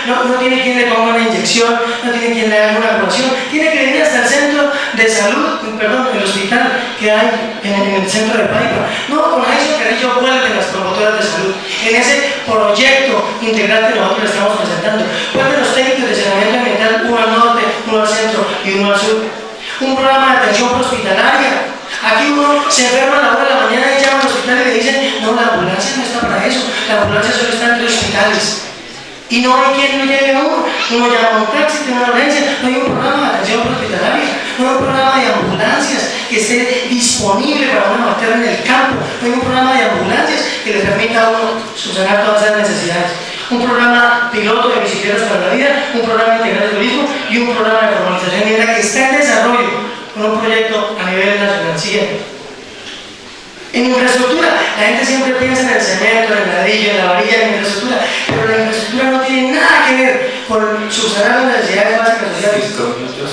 no tiene quien le ponga una inyección, no tiene quien le haga una curación, tiene que venir hasta el centro de salud, el hospital que hay en el centro de Paipa. No, con eso Carrillo vuelven las promotoras de salud. En ese proyecto integral que nosotros le estamos presentando, vuelven los técnicos de saneamiento ambiental, uno al norte, uno al centro y uno al sur. Un programa de atención hospitalaria. Aquí uno se enferma a la hora de la mañana y llama al hospital y le dicen, no, la ambulancia no está para eso, la ambulancia solo está entre hospitales. Y no hay quien lo lleve a uno. Uno llama a un taxi, tiene una urgencia, no hay un programa de atención hospitalaria, no hay un programa de ambulancias que esté disponible para una materna en el campo, no hay un programa de ambulancias que le permita a uno subsanar todas esas necesidades. Un programa piloto de bicicletas para la vida, un programa integral de turismo y un programa de formalización minera que está en desarrollo con un proyecto a nivel nacional. Siguiente. En infraestructura, la gente siempre piensa en el cemento, en el ladrillo, en la varilla, en la infraestructura, pero la infraestructura no tiene nada que ver con subsanar las necesidades básicas sociales.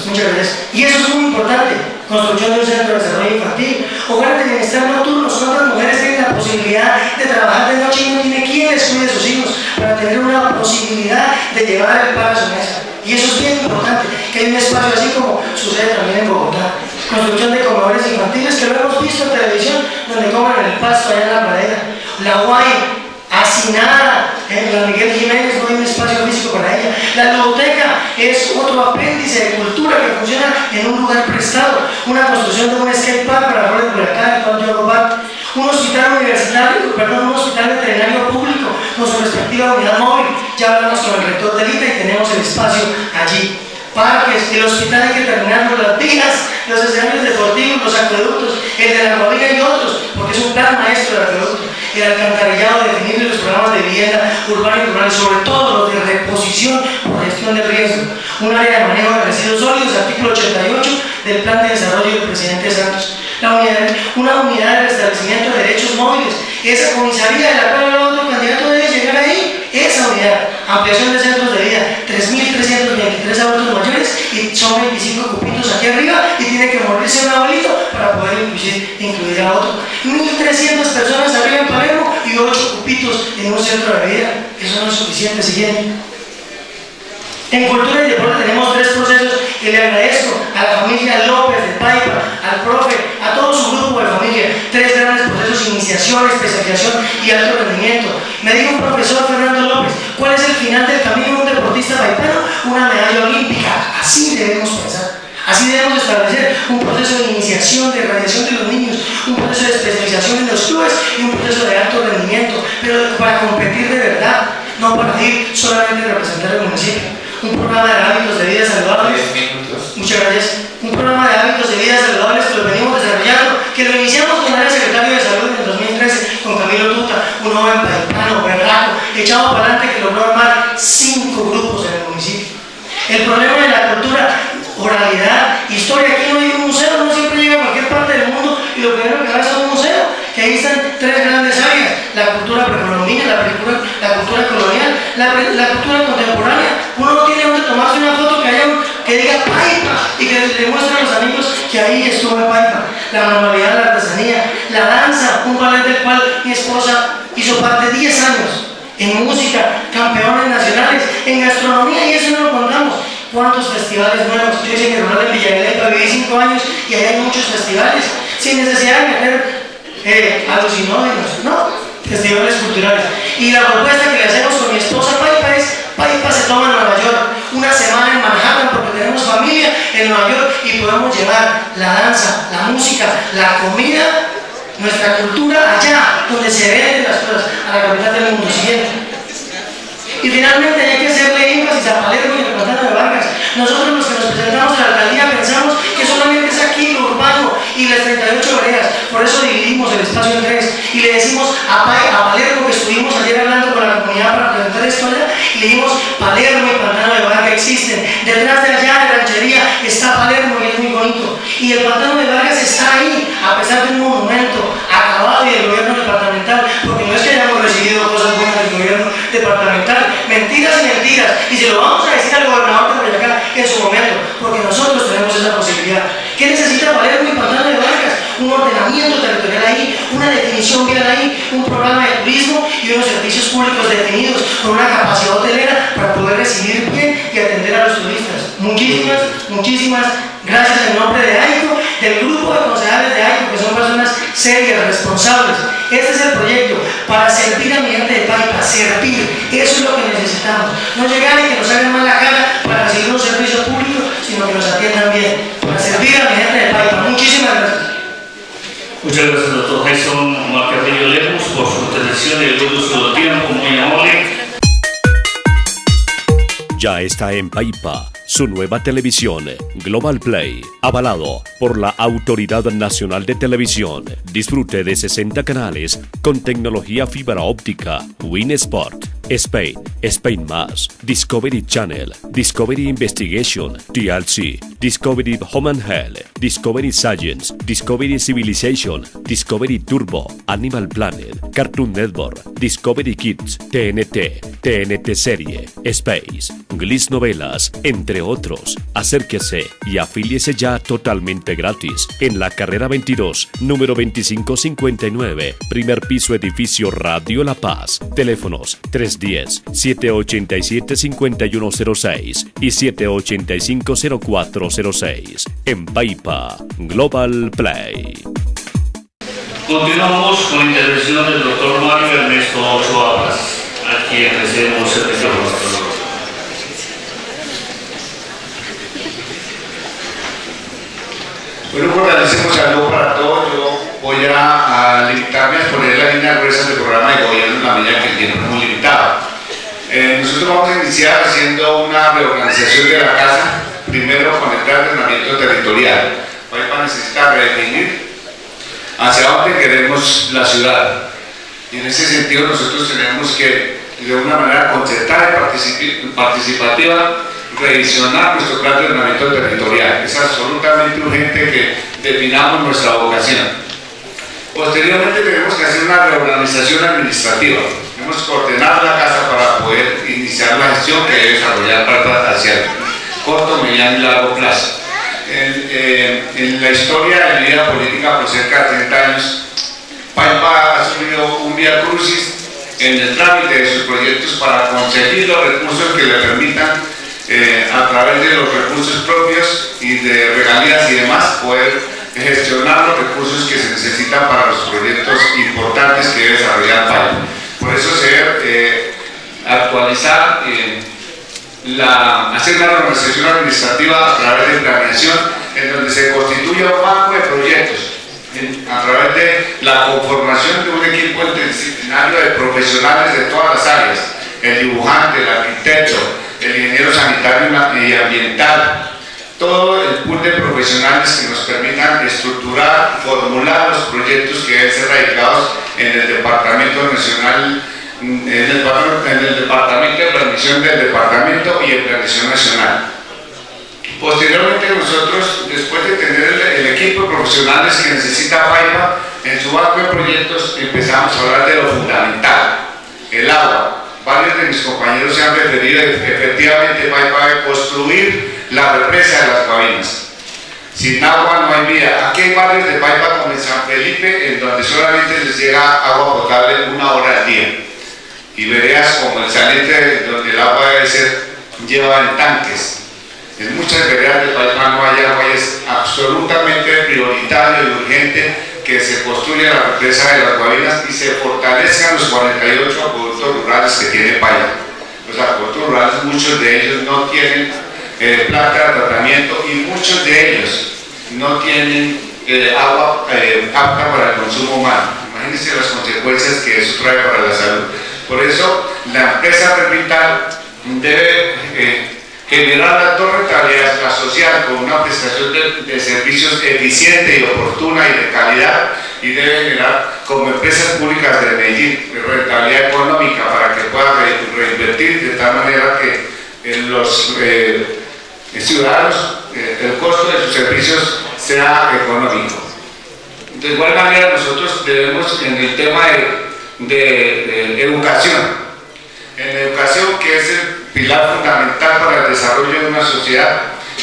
Muchas gracias. Y eso es muy importante. Construcción de un centro de desarrollo infantil, hogares de bienestar nocturnos, cuántas mujeres tienen la posibilidad de trabajar de noche y no tiene quien les cuide a sus hijos para tener una posibilidad de llevar el pan a su mesa. Y eso es bien importante, que hay un espacio así como sucede también en Bogotá. Construcción de comedores infantiles que lo hemos visto en televisión, donde comen el pasto allá en la pradera. La UAI, Hacinada, en la Miguel Jiménez, no hay un espacio físico para ella. La ludoteca es otro apéndice de cultura que funciona en un lugar prestado. Una construcción de un skatepark para roles de Boyacá, el Yogo Park. Un hospital universitario, un hospital veterinario público con su respectiva unidad móvil. Ya hablamos con el rector del ITA y tenemos el espacio allí. Parques, el hospital hay que terminar con las vías, los escenarios deportivos, los acueductos, el de la Guavira y otros, porque es un plan maestro del acueducto. El alcantarillado, definir los programas de vivienda urbana y rural, sobre todo los de reposición por gestión de riesgo. Un área de manejo de residuos sólidos, artículo 88 del plan de desarrollo del presidente Santos. Una unidad de restablecimiento de derechos móviles, esa comisaría de la cual el otro candidato debe llegar ahí, esa unidad, ampliación de centros de vida, 3.323 adultos mayores y son 25 cupitos aquí arriba y tiene que morirse un abuelito para poder incluir a otro. 1.300 personas arriba en Palermo y 8 cupitos en un centro de vida, eso no es suficiente. Siguiente. En cultura y deporte tenemos 3 procesos que le agradezco a la familia López de Paipa, al profe, a todo su grupo de familia. 3 grandes procesos: iniciación, especialización y alto rendimiento. Me dijo un profesor, Fernando López, ¿cuál es el final del camino de un deportista paipano? Una medalla olímpica. Así debemos pensar. Así debemos establecer un proceso de iniciación, de radiación de los niños, un proceso de especialización en los clubes y un proceso de alto rendimiento, pero para competir de verdad, no para ir solamente a representar el municipio. Un programa de hábitos de vida saludables. Muchas gracias. Un programa de hábitos de vida saludables que lo venimos desarrollando, que lo iniciamos con el área secretario de salud en el 2013 con Camilo Tuta, un joven paipano, berraco, echado para adelante que logró armar 5 grupos en el municipio. El problema de la cultura, oralidad, historia, aquí no hay un museo, no siempre llega a cualquier parte del mundo y lo primero que va es a un museo, que ahí están 3 grandes áreas: la cultura precolombina, la cultura colonial, la cultura contemporánea. Uno no tiene donde tomarse una foto que diga Paipa y que le muestre a los amigos que ahí estuvo en Paipa. La manualidad, la artesanía, la danza, un ballet del cual mi esposa hizo parte 10 años, en música, campeones nacionales, en gastronomía, y eso no lo contamos. ¿Cuántos festivales nuevos? Yo hice mi rural en Villavicencio, viví 5 años y ahí hay muchos festivales, sin necesidad de meter alucinógenos, no, festivales culturales. Y la propuesta que le hacemos con mi esposa Paipa es: Paipa se toma en Nueva York, una semana en Manhattan, porque tenemos familia en Nueva York y podemos llevar la danza, la música, la comida, nuestra cultura allá, donde se venden las cosas, a la capital del mundo. Siguiente. Y finalmente hay que hacerle énfasis a Palermo y al Pantano de Vargas. Nosotros los que nos presentamos a la alcaldía pensamos que solamente es aquí lo urbano y las 38 veredas, por eso dividimos el espacio en 3 y le decimos a Palermo, que estuvimos ayer hablando con la comunidad para presentar esto allá, y le dijimos: Palermo y Pantano de Vargas existen, detrás de allá de Ranchería está Palermo y es muy bonito, y el Pantano de Vargas está ahí a pesar de un monumento acabado y del gobierno departamental, porque no es que hayamos recibido cosas buenas del gobierno departamental, mentiras y mentiras, y se lo vamos a decir al gobernador de Boyacá en su momento, porque nosotros tenemos esa posibilidad. ¿Qué necesita Palermo y Pantano de Vargas? Un ordenamiento territorial ahí, una definición definición vial ahí, un programa de turismo y unos servicios públicos definidos con una capacidad hotelera para poder recibir bien y atender a los turistas. Muchísimas gracias en nombre de AICO, del grupo de concejales de AICO, que son personas serias, responsables. Este es el proyecto, para servir a mi gente de Paipa, servir, eso es lo que necesitamos. No llegar y que nos hagan mal la cara para recibir un servicio público, sino que nos atiendan bien, para servir a mi gente de Paipa. Muchísimas gracias. Muchas gracias, doctor Jason Marcarrillo Lemos, por su intervención y el uso del tiempo, muy amable. Ya está en Paipa su nueva televisión, Global Play, avalado por la Autoridad Nacional de Televisión. Disfrute de 60 canales con tecnología fibra óptica, Win Sport, Spain, Spain Más, Discovery Channel, Discovery Investigation, TLC, Discovery Home and Health, Discovery Science, Discovery Civilization, Discovery Turbo, Animal Planet, Cartoon Network, Discovery Kids, TNT, TNT Serie, Space, Gliss Novelas, entre otros. Acérquese y afíliese ya totalmente gratis en la carrera 22, número 2559, primer piso, edificio Radio La Paz. Teléfonos 310-787-5106 y 785-0406. En Paipa, Global Play. Continuamos con la intervención del doctor Mario Ernesto Ochoa Paz, a quien le cedemos el micrófono. Bueno, fortalecemos algo para todos. Yo voy a limitarme a exponer las líneas gruesas del programa de gobierno en la medida que el tiempo es muy limitado. Nosotros vamos a iniciar haciendo una reorganización de la casa, primero con el plan de ordenamiento territorial. Paipa necesita redefinir hacia dónde queremos la ciudad. Y en ese sentido nosotros tenemos que, de una manera concertada y participativa, revisionar nuestro plan de ordenamiento territorial. Es absolutamente urgente que definamos nuestra vocación. Posteriormente tenemos que hacer una reorganización administrativa. Tenemos que ordenar la casa para poder iniciar la gestión que debe desarrollar Paipa hacia el corto, mediano y largo plazo. En la historia de mi vida política por cerca de 30 años, Paipa ha sufrido un vía crucis en el trámite de sus proyectos para conseguir los recursos que le permitan, a través de los recursos propios y de regalías y demás, poder gestionar los recursos que se necesitan para los proyectos importantes que debe desarrollar Paipa. Por eso se debe actualizar, hacer una organización administrativa a través de planeación, en donde se constituya un banco de proyectos, a través de la conformación de un equipo interdisciplinario de profesionales de todas las áreas, el dibujante, el arquitecto, el ingeniero sanitario y ambiental, todo el pool de profesionales que nos permitan estructurar, formular los proyectos que deben ser radicados en el Departamento Nacional, en el Departamento de Planificación del Departamento y en Planificación Nacional. Posteriormente nosotros, después de tener el equipo de profesionales que necesita Paipa en su banco de proyectos, empezamos a hablar de lo fundamental, el agua. Varios de mis compañeros se han referido efectivamente Paipa de construir la represa de las Guavinas. Sin agua no hay vida. Aquí hay barrios de Paipa como en San Felipe, en donde solamente les llega agua potable 1 hora al día. Y veredas como el Saliente, donde el agua debe ser llevada en tanques. En muchas veredas de Paipa no hay agua y es absolutamente prioritario y urgente que se construya la represa de las Guavinas y se fortalezcan los 48 acueductos rurales que tiene Paipa. Los acueductos rurales, muchos de ellos no tienen planta de tratamiento y muchos de ellos no tienen agua apta para el consumo humano. Imagínense las consecuencias que eso trae para la salud. Por eso, la empresa Revital debe generar la rentabilidad social con una prestación de servicios eficiente y oportuna y de calidad, y debe generar como empresas públicas de Medellín rentabilidad económica para que puedan reinvertir de tal manera que los ciudadanos, el costo de sus servicios sea económico. De igual manera nosotros debemos, en el tema de educación, en la educación, que es el pilar fundamental para el desarrollo de una sociedad,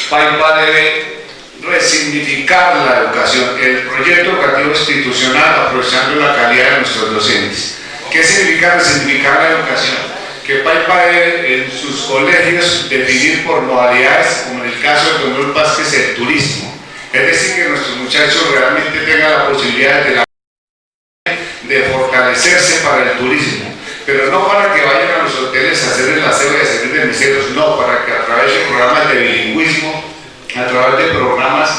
Paipa debe resignificar la educación, el proyecto educativo institucional aprovechando la calidad de nuestros docentes. ¿Qué significa resignificar la educación? Que Paipa debe en sus colegios definir por modalidades, como en el caso de Don Luis Vázquez, el turismo. Es decir, que nuestros muchachos realmente tengan la posibilidad de fortalecerse para el turismo, pero no para que vayan a los hoteles a hacer el aseo y a servir de meseros, no, para que a través de programas de bilingüismo, a través de programas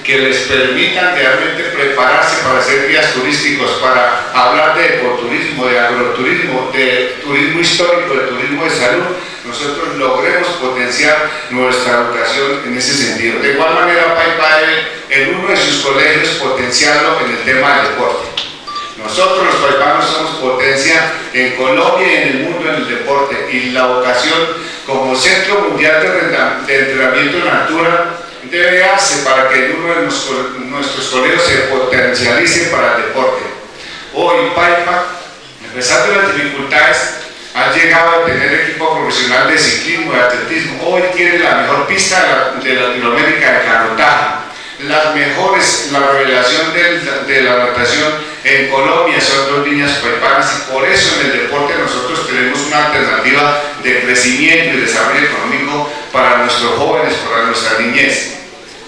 que les permitan realmente prepararse para hacer guías turísticos, para hablar de ecoturismo, de agroturismo, de turismo histórico, de turismo de salud, nosotros logremos potenciar nuestra educación en ese sentido. De igual manera, Paipa debe en uno de sus colegios potenciarlo en el tema del deporte. Nosotros los paipanos somos potencia en Colombia y en el mundo en el deporte, y la vocación como Centro Mundial de Entrenamiento en Altura debe darse para que en uno de nuestros colegios se potencialice para el deporte. Hoy Paipa, a pesar de las dificultades, ha llegado a tener equipo profesional de ciclismo, de atletismo. Hoy tiene la mejor pista de Latinoamérica de canotaje. Las mejores, la revelación de la natación en Colombia son dos niñas paipanas, y por eso en el deporte nosotros tenemos una alternativa de crecimiento y desarrollo económico para nuestros jóvenes, para nuestra niñez.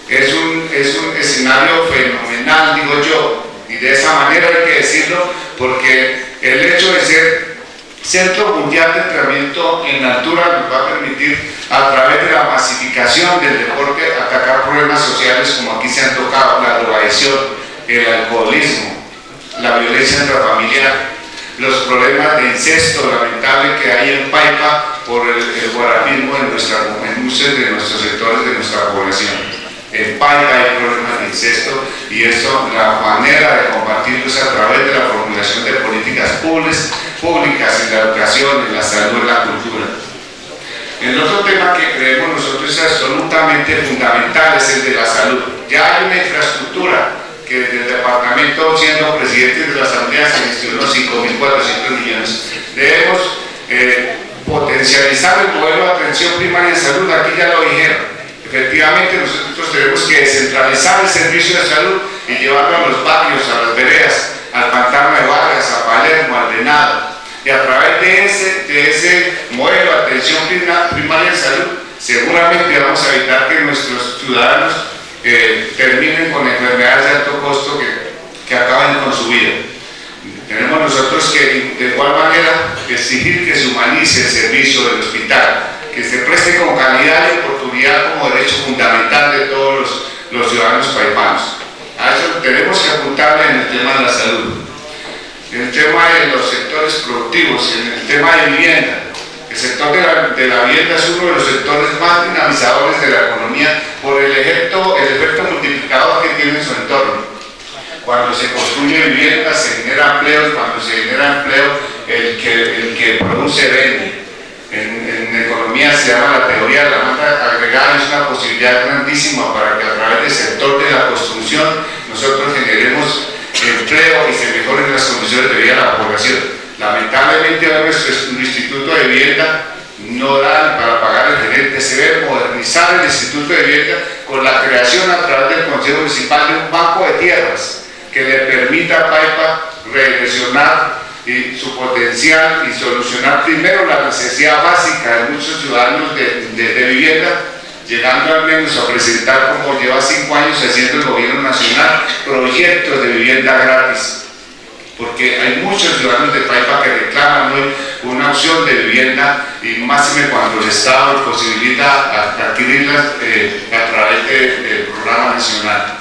Es un escenario fenomenal, digo yo, y de esa manera hay que decirlo, porque el hecho de ser Centro Mundial de Entrenamiento en Altura nos va a permitir, a través de la masificación del deporte, atacar problemas sociales como aquí se han tocado: la drogadicción, el alcoholismo, la violencia intrafamiliar, los problemas de incesto lamentable que hay en Paipa por el guarabismo en muchos de nuestros sectores de nuestra población. En Paipa hay problemas de incesto, y eso, la manera de combatirlo es a través de la formulación de políticas públicas en la educación, en la salud, en la cultura. El otro tema que creemos nosotros es absolutamente fundamental es el de la salud. Ya hay una infraestructura que desde el departamento, siendo presidente de la Asamblea, se gestionó 5.400 millones. Debemos potencializar el modelo de atención primaria en salud. Aquí ya lo dijeron. Efectivamente, nosotros tenemos que descentralizar el servicio de salud y llevarlo a los barrios, a las veredas, al Pantano de Vargas, a Palermo, al Venado. Y a través de ese modelo de atención primaria en salud, seguramente vamos a evitar que nuestros ciudadanos terminen con enfermedades de alto costo que acaben con su vida. Tenemos nosotros que, de igual manera, exigir que se humanice el servicio del hospital, que se preste con calidad y oportunidad como derecho fundamental de todos los ciudadanos paipanos. A eso tenemos que apuntarle en el tema de la salud, en el tema de los sectores productivos, en el tema de vivienda. El sector de la vivienda es uno de los sectores más dinamizadores de la economía por el efecto multiplicador que tiene en su entorno. Cuando se construye vivienda se genera empleo, cuando se genera empleo el que produce vende. En economía se llama la teoría de la demanda agregada. Es una posibilidad grandísima para que a través del sector de la construcción nosotros generemos empleo y se mejoren las condiciones de vida de la población. Lamentablemente hoy nuestro Instituto de Vivienda no da para pagar el gerente. Se debe modernizar el Instituto de Vivienda con la creación a través del Consejo Municipal de un banco de tierras que le permita a Paipa redireccionar su potencial y solucionar primero la necesidad básica de muchos ciudadanos de vivienda, llegando al menos a presentar, como lleva 5 años haciendo el gobierno nacional, proyectos de vivienda gratis, porque hay muchos ciudadanos de Paipa que reclaman hoy una opción de vivienda, y máxime cuando el Estado posibilita adquirirlas a través del programa nacional.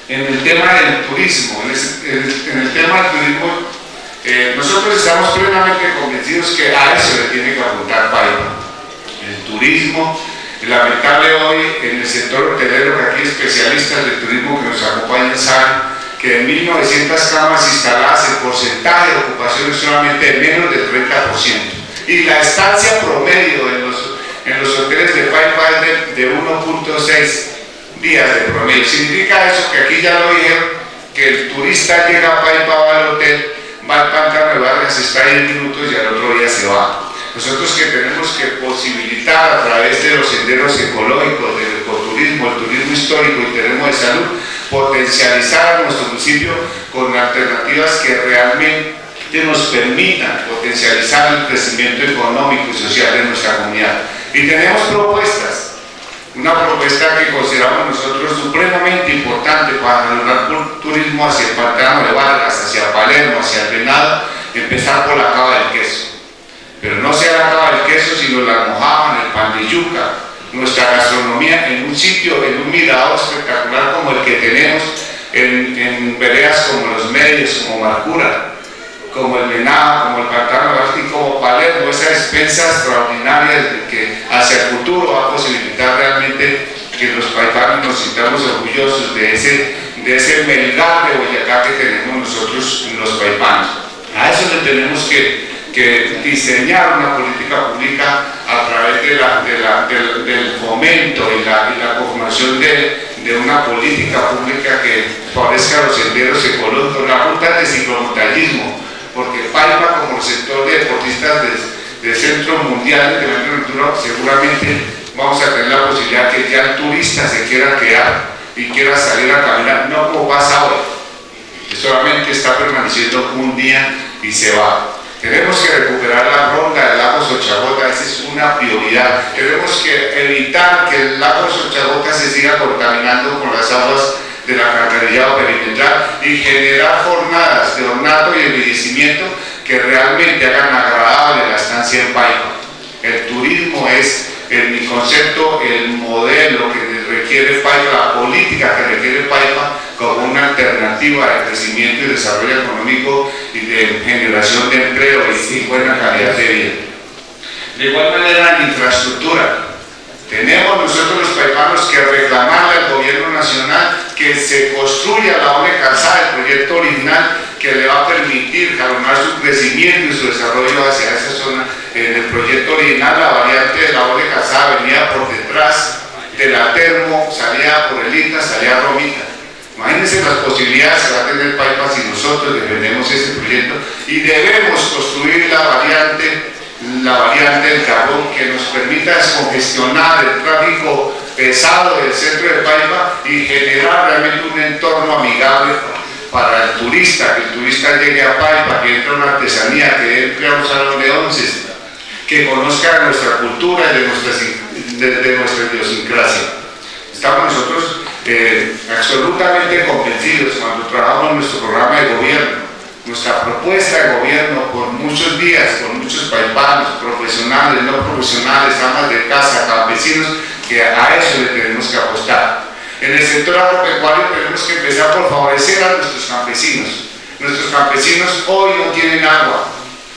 En el tema del turismo, en el tema del turismo, nosotros estamos plenamente convencidos que a eso le tiene que apuntar Paipa. El turismo, lamentable hoy en el sector hotelero, que aquí especialistas del turismo que nos acompañan saben que de 1.900 camas instaladas el porcentaje de ocupación es solamente de menos del 30%. Y la estancia promedio en los hoteles de Paipa es de 1.6 días de promedio. Significa eso que aquí ya lo dijeron, que el turista llega a Paipa, va al hotel, va al Pantano de Vargas, está 10 minutos y al otro día se va. Nosotros que tenemos que posibilitar a través de los senderos ecológicos, del ecoturismo, ecoturismo, el turismo histórico y turismo de salud, potencializar a nuestro municipio con alternativas que realmente nos permitan potencializar el crecimiento económico y social de nuestra comunidad. Y tenemos propuestas. Una propuesta que consideramos nosotros supremamente importante para lograr turismo hacia el pantano de Vargas, hacia Palermo, hacia el Venado, empezar por la cava del queso. Pero no sea la cava del queso, sino la almojábana, el pan de yuca, nuestra gastronomía en un sitio, en un mirador espectacular como el que tenemos en veredas como Los Medios, como Marcura, como el Venado, como el pantano de Vargas y como Palermo, esa despensa extraordinaria que hacia el futuro va a posibilitar realmente que los paipanos nos sintamos orgullosos de ese melgar de Boyacá que tenemos nosotros los paipanos. A eso le tenemos que diseñar una política pública a través del fomento y la conformación de una política pública que favorezca los senderos ecológicos, la ruta de ciclomontañismo, porque Paipa como sector de deportistas del Centro Mundial de Aventura seguramente vamos a tener la posibilidad que ya el turista se quiera quedar y quiera salir a caminar, no como pasa hoy, que solamente está permaneciendo un día y se va. Tenemos que recuperar la ronda del lago Xochagota, esa es una prioridad. Tenemos que evitar que el lago Xochagota se siga contaminando con las aguas del alcantarillado perimetral y generar jornadas de ornato y embellecimiento que realmente hagan agradable la estancia en Paipa. El turismo es, en mi concepto, el modelo que requiere Paipa, la política que requiere Paipa como una alternativa de crecimiento y desarrollo económico y de generación de empleo y buena calidad de vida. De igual manera, en infraestructura, tenemos nosotros los paipanos que reclamarle al gobierno nacional que se construya la doble calzada, el proyecto original que le va a permitir jalonar su crecimiento y su desarrollo hacia esa zona. En el proyecto original, la variante de la doble calzada venía por detrás de la Termo, salía por el INTA, salía a Romita. Imagínense las posibilidades que va a tener Paipa si nosotros defendemos ese proyecto y debemos construir la variante del carbón que nos permita descongestionar el tráfico pesado del centro de Paipa y generar realmente un entorno amigable para el turista, que el turista llegue a Paipa, que entre a una artesanía, que entre a un salón de onces, que conozca nuestra cultura y de nuestra idiosincrasia. Estamos nosotros absolutamente convencidos cuando trabajamos en nuestro programa de gobierno, nuestra propuesta de gobierno por muchos días, con muchos paipanos, profesionales, no profesionales, amas de casa, campesinos, que a eso le tenemos que apostar. En el sector agropecuario tenemos que empezar por favorecer a nuestros campesinos. Nuestros campesinos hoy no tienen agua,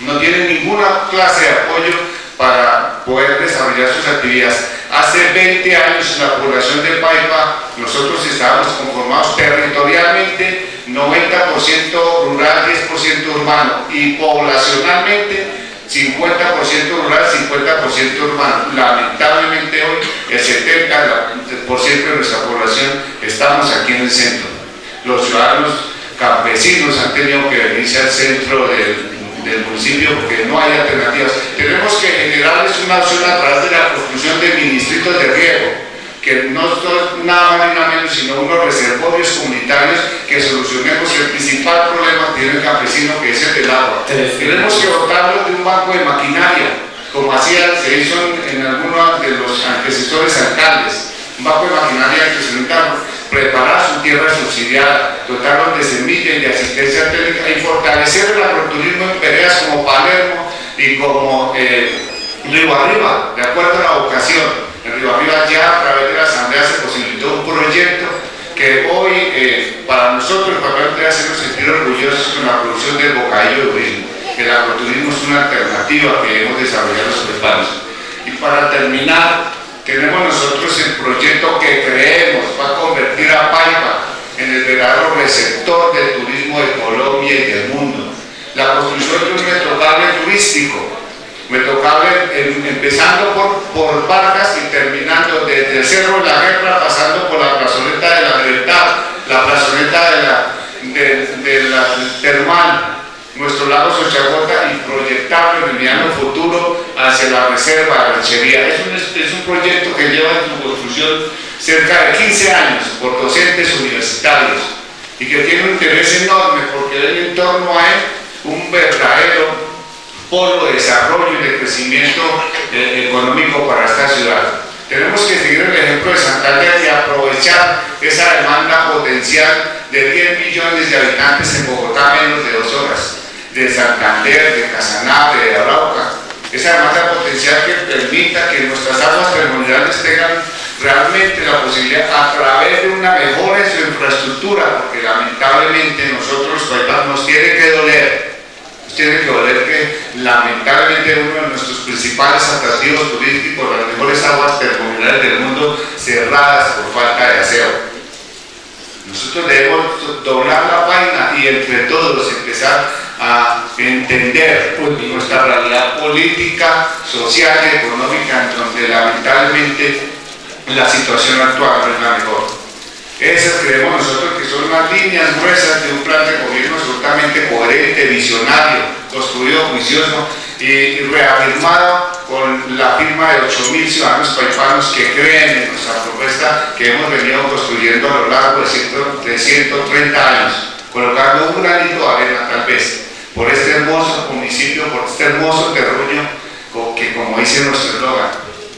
no tienen ninguna clase de apoyo para poder desarrollar sus actividades. Hace 20 años la población de Paipa, nosotros estábamos conformados territorialmente 90% rural, 10% urbano y poblacionalmente 50% rural, 50% urbano. Lamentablemente hoy el 70% de nuestra población estamos aquí en el centro. Los ciudadanos campesinos han tenido que venirse al centro del municipio porque no hay alternativas. Tenemos que generarles una opción a través de la construcción de mini-distritos de riego, que no son nada más ni nada menos sino unos reservorios comunitarios que solucionemos el principal problema que tiene el campesino, que es el del agua. Tenemos que dotarlos de un banco de maquinaria, como se hizo en algunos de los antecesores alcaldes, un banco de maquinaria que se necesita preparar su tierra subsidiada, dotarlos de semilla y de asistencia técnica y fortalecer el agroturismo en veredas como Palermo y como Río Arriba, de acuerdo a la vocación. En Río Arriba ya a través de la Asamblea se posibilitó un proyecto que hoy para nosotros debe hacernos sentir orgullosos con la producción del bocadillo de turismo. El agroturismo es una alternativa que debemos desarrollar los paipanos. Y para terminar, tenemos nosotros el proyecto que creemos va a convertir a Paipa en el verdadero receptor del turismo de Colombia y del mundo. La construcción de un metrocable turístico, empezando por Vargas y terminando desde el Cerro de la Guerra, pasando por la plazoleta de la Libertad, la plazoleta de la Termal, nuestro lago Xochagota y proyectarlo en el mediano futuro hacia la reserva de Ranchería. Es un proyecto que lleva en su construcción cerca de 15 años por docentes universitarios y que tiene un interés enorme porque ven en torno a él un verdadero polo de desarrollo y de crecimiento económico para esta ciudad. Tenemos que seguir el ejemplo de Santander y aprovechar esa demanda potencial de 10 millones de habitantes en Bogotá en menos de 2 horas, de Santander, de Casanare, de Arauca. Esa demanda potencial que permita que nuestras aguas termales tengan realmente la posibilidad a través de una mejora en su infraestructura, porque lamentablemente nosotros los paisanos nos tiene que doler que lamentablemente uno de nuestros principales atractivos turísticos, las mejores aguas termales del mundo, cerradas por falta de aseo. Nosotros debemos doblar la vaina y entre todos empezar a entender nuestra realidad política, social y económica, en donde lamentablemente la situación actual no es la mejor. Esas creemos nosotros que son las líneas gruesas de un plan de gobierno absolutamente coherente, visionario, construido, juicioso y reafirmado con la firma de 8.000 ciudadanos paipanos que creen en nuestra propuesta que hemos venido construyendo a lo largo de 130 años, colocando un granito de arena tal vez por este hermoso municipio, por este hermoso terruño que, como dice nuestro eslogan,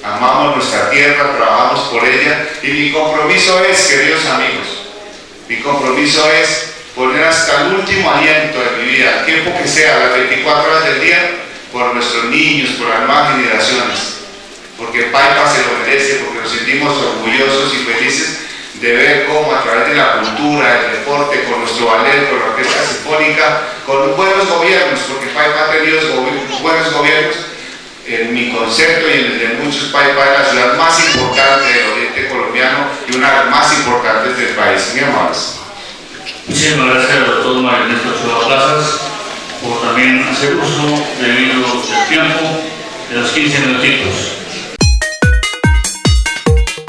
amamos nuestra tierra, trabajamos por ella y mi compromiso es, queridos amigos, mi compromiso es poner hasta el último aliento de mi vida, el tiempo que sea, las 24 horas del día, por nuestros niños, por las nuevas generaciones, porque Paipa se lo merece, porque nos sentimos orgullosos y felices de ver cómo a través de la cultura, el deporte, con nuestro ballet, con la orquesta sinfónica, con buenos gobiernos, porque Paipa ha tenido buenos gobiernos, en mi concepto y en el de muchos, Paipa es la ciudad más importante del oriente colombiano y una de las más importantes del país. Muy amables. Muchísimas gracias al doctor Mario Ernesto Ochoa Plazas por también hacer uso debido del tiempo de los 15 minutitos.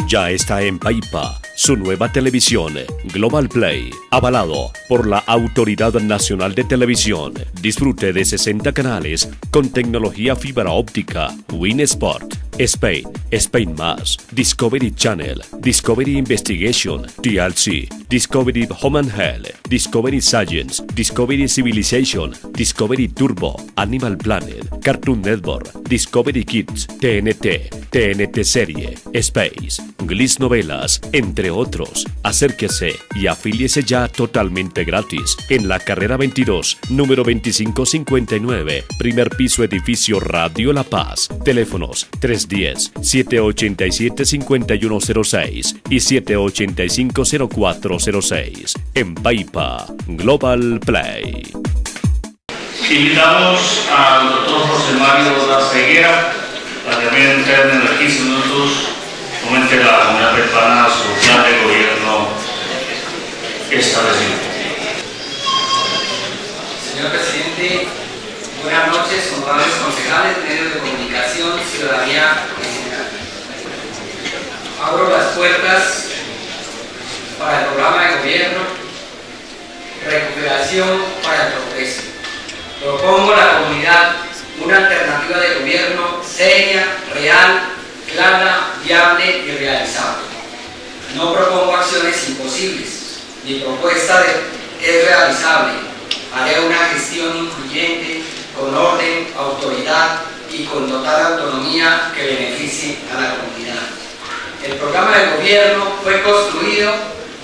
Ya está en Paipa su nueva televisión, Global Play, avalado por la Autoridad Nacional de Televisión. Disfrute de 60 canales con tecnología fibra óptica, Win Sport, Spain, Spain Más, Discovery Channel, Discovery Investigation, TLC, Discovery Home and Health, Discovery Science, Discovery Civilization, Discovery Turbo, Animal Planet, Cartoon Network, Discovery Kids, TNT, TNT Serie, Space, Gliss Novelas, entre otros. Acérquese y afíliese ya totalmente gratis en la carrera 22, número 2559, primer piso, edificio Radio La Paz. Teléfonos 310-787-5106 y 785-0406. En Paipa, Global Play. Invitamos al doctor José Mario La Ceguera para que también entren en los 15 minutos comente la comunidad paipana su plan de gobierno establecido. Señor presidente, buenas noches, honorables concejales, medios de comunicación, ciudadanía en general. Abro las puertas para el programa de gobierno Recuperación para el Progreso. Propongo a la comunidad una alternativa de gobierno seria, real, clara, viable y realizable. No propongo acciones imposibles. Mi propuesta es realizable. Haré una gestión incluyente, con orden, autoridad y con total autonomía que beneficie a la comunidad. El programa de gobierno fue construido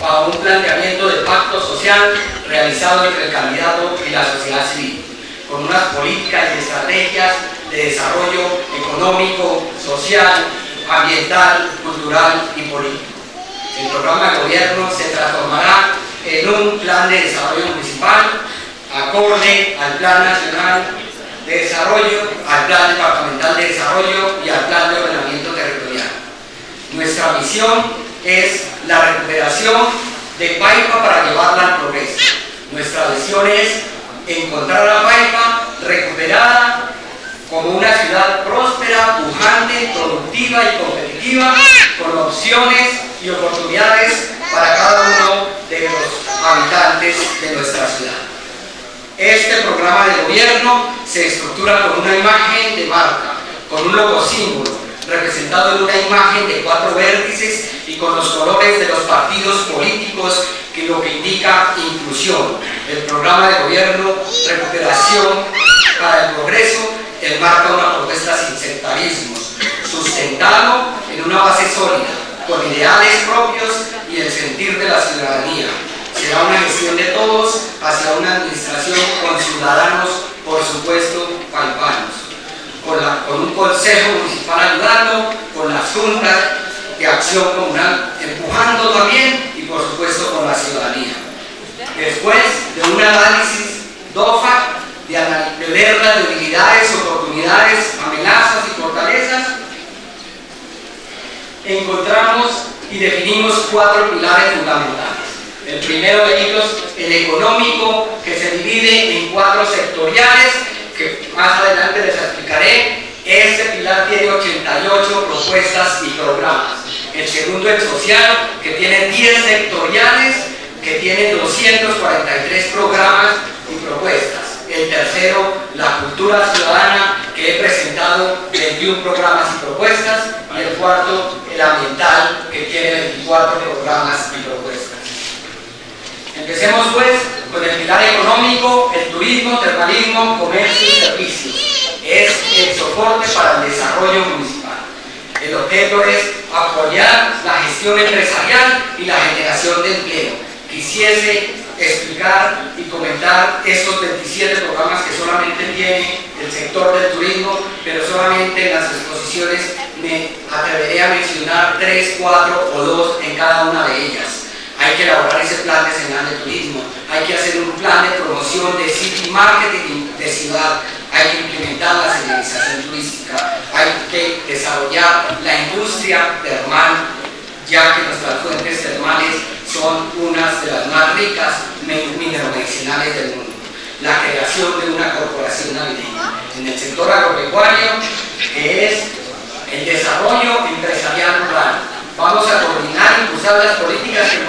bajo un planteamiento de pacto social realizado entre el candidato y la sociedad civil, con unas políticas y estrategias de desarrollo económico, social, ambiental, cultural y político. El programa de gobierno se transformará en un plan de desarrollo municipal acorde al Plan Nacional de Desarrollo, al Plan Departamental de Desarrollo y al Plan de Ordenamiento Territorial. Nuestra misión es la recuperación de Paipa para llevarla al progreso. Nuestra visión es encontrar a Paipa recuperada como una ciudad próspera, pujante, productiva y competitiva, con opciones y oportunidades para cada uno de los habitantes de nuestra ciudad. Este programa de gobierno se estructura con una imagen de marca, con un logo símbolo, representado en una imagen de 4 vértices y con los colores de los partidos políticos, que lo que indica inclusión. El programa de gobierno Recuperación para el Progreso enmarca una propuesta sin sectarismos, sustentado en una base sólida, con ideales propios y el sentir de la ciudadanía. Será una gestión de todos hacia una administración con ciudadanos, por supuesto, paipanos, con un consejo municipal ayudando, con las juntas de acción comunal empujando también y por supuesto con la ciudadanía. Después de un análisis DOFA, de ver las debilidades, oportunidades, amenazas y fortalezas, encontramos y definimos 4 pilares fundamentales. El primero de ellos, el económico, que se divide en 4 sectoriales, que más adelante les explicaré. Este pilar tiene 88 propuestas y programas. El segundo, el social, que tiene 10 sectoriales, que tiene 243 programas y propuestas. El tercero, la cultura ciudadana, que he presentado 21 programas y propuestas. Y el cuarto, el ambiental, que tiene 24 programas y propuestas. Empecemos pues con el pilar económico. El turismo, termalismo, comercio y servicios es el soporte para el desarrollo municipal. El objeto es apoyar la gestión empresarial y la generación de empleo. Quisiese explicar y comentar estos 27 programas que solamente tiene el sector del turismo, pero solamente en las exposiciones me atreveré a mencionar 3, 4 o 2 en cada una de ellas. Hay que elaborar ese plan decenal de turismo, hay que hacer un plan de promoción de city marketing de ciudad, hay que implementar la señalización turística, hay que desarrollar la industria termal, ya que nuestras fuentes termales son unas de las más ricas mineromedicinales del mundo. La creación de una corporación navideña. En el sector agropecuario, que es el desarrollo empresarial rural. Vamos a coordinar e impulsar las políticas que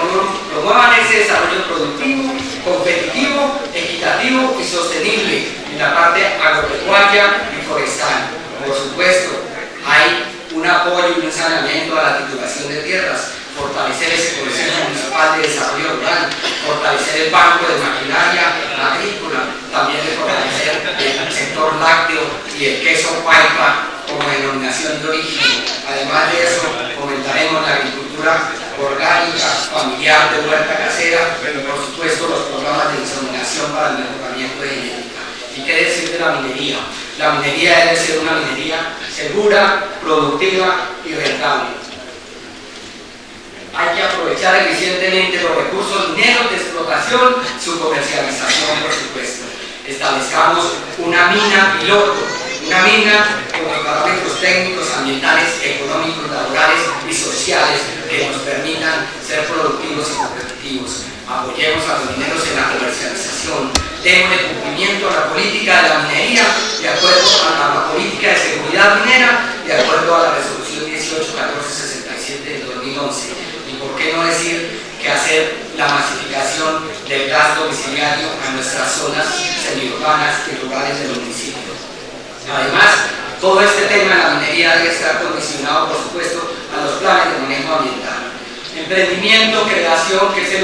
promuevan ese desarrollo productivo, competitivo, equitativo y sostenible en la parte agropecuaria y forestal. Por supuesto, hay un apoyo y un saneamiento a la titulación de tierras, fortalecer ese Consejo Municipal de Desarrollo Rural, fortalecer el banco de maquinaria agrícola, también de fortalecer el sector lácteo y el queso paipa como denominación de origen. Además de eso, comentaremos la agricultura orgánica, familiar, de huerta casera, pero por supuesto los programas de inseminación para el mejoramiento de genética. ¿Y qué decir de la minería? La minería debe ser una minería segura, productiva y rentable. Hay que aprovechar eficientemente los recursos mineros de explotación, su comercialización, por supuesto. Establezcamos una mina piloto, una mina con los parámetros técnicos, ambientales, económicos, laborales y sociales que nos permitan ser productivos y competitivos. Apoyemos a los mineros en la comercialización, démosle cumplimiento a la política de la minería de acuerdo a la política de seguridad minera, de acuerdo a la resolución 181467 de 2011. Y por qué no decir que hacer la masificación del gas domiciliario a nuestras zonas semiurbanas y rurales del municipio. Además, todo este tema de la minería debe estar condicionado, por supuesto, a los planes de manejo ambiental. Emprendimiento, creación, que es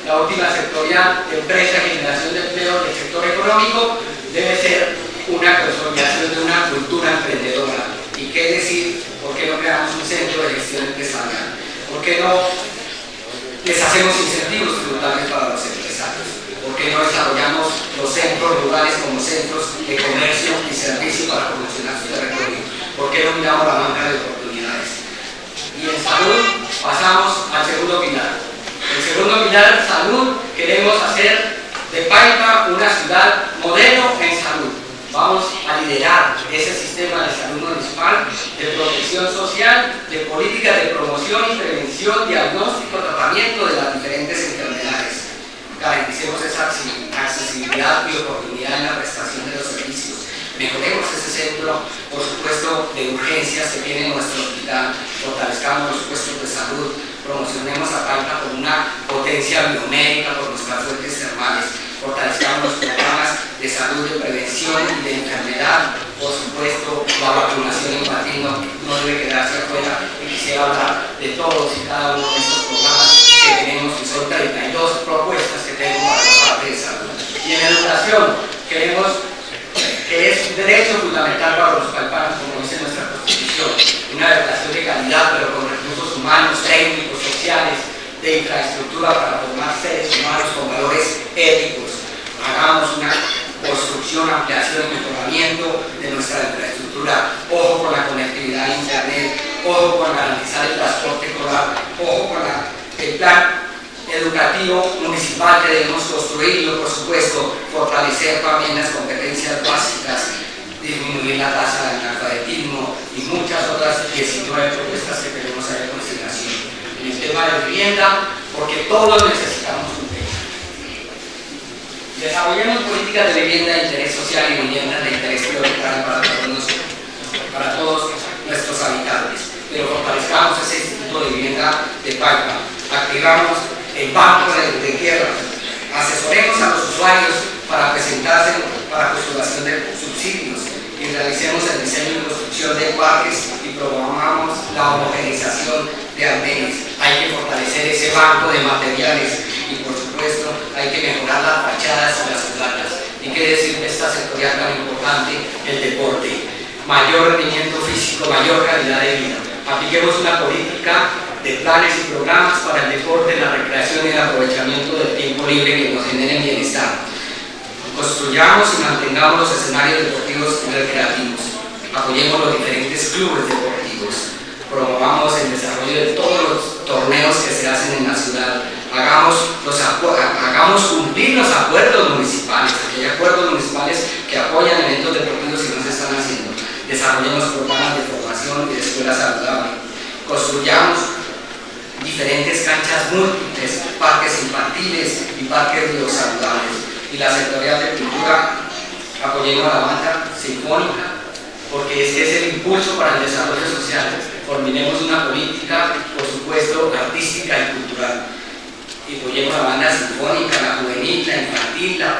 la última sectorial, de empresa, generación de empleo del sector económico, debe ser una consolidación de una cultura emprendedora. ¿Y qué decir? ¿Por qué no creamos un centro de gestión empresarial? ¿Por qué no les hacemos incentivos tributarios para los empresarios? ¿Por qué no desarrollamos los centros rurales como centros de comercio y servicio para promocionar su territorio? ¿Por qué no miramos la banca de oportunidades? Y en salud pasamos al segundo pilar. El segundo pilar, salud, queremos hacer de Paipa una ciudad modelo en salud. Vamos a liderar ese sistema de salud municipal, de protección social, de políticas de promoción, prevención, diagnóstico, tratamiento de las diferentes enfermedades. Garanticemos esa accesibilidad y oportunidad en la prestación de los servicios. Mejoremos ese centro, por supuesto, de urgencias que tiene nuestro hospital. Fortalezcamos los puestos de salud. Promocionemos a Paipa con una potencia biomédica por nuestras fuentes termales. Fortalezcamos los programas de salud, de prevención y de enfermedad. Por supuesto, la vacunación infantil no debe quedarse afuera. Y quisiera hablar de todos y cada uno de estos programas que tenemos, que son 32 propuestas que tenemos para la parte de salud. Y en educación, queremos que es un derecho fundamental para los paipanos, como dice nuestra Constitución, una educación de calidad, pero con recursos humanos, técnicos, sociales, de infraestructura para formar seres humanos con valores éticos. Hagamos una construcción, ampliación y mejoramiento de nuestra infraestructura. Ojo con la conectividad a internet, ojo con garantizar el transporte escolar, ojo con el plan educativo municipal que debemos construirlo, por supuesto, fortalecer también las competencias básicas, disminuir la tasa de analfabetismo y muchas otras 19 propuestas que queremos hacer en consideración. En el tema de vivienda, porque todos necesitamos un techo. Desarrollemos políticas de vivienda de interés social y viviendas de interés prioritario para todos nuestros habitantes, pero fortalezcamos ese instituto de vivienda de Paipa, activamos el banco de tierra, asesoremos a los usuarios para presentarse para postulación de subsidios y realicemos el diseño y construcción de parques y programamos la homogenización de andenes. Hay que fortalecer ese banco de materiales y por supuesto hay que mejorar las fachadas y las platas. Y qué decir de esta sectorial tan importante, el deporte. Mayor rendimiento físico, mayor calidad de vida. Apliquemos una política de planes y programas para el deporte, la recreación y el aprovechamiento del tiempo libre que nos generen bienestar. Construyamos y mantengamos los escenarios deportivos y recreativos. Apoyemos los diferentes clubes deportivos. Promovamos el desarrollo de todos los torneos que se hacen en la ciudad. Hagamos cumplir los acuerdos municipales, aquellos acuerdos municipales que apoyan eventos deportivos y no se están haciendo. Desarrollemos programas de formación y de escuela saludable. Construyamos diferentes canchas múltiples, parques infantiles y parques biosaludables. Y la sectorial de cultura, apoyemos a la banda sinfónica, porque es el impulso para el desarrollo social. Formulemos una política, por supuesto, artística y cultural. Y apoyemos a la banda sinfónica, la juvenil, la infantil, la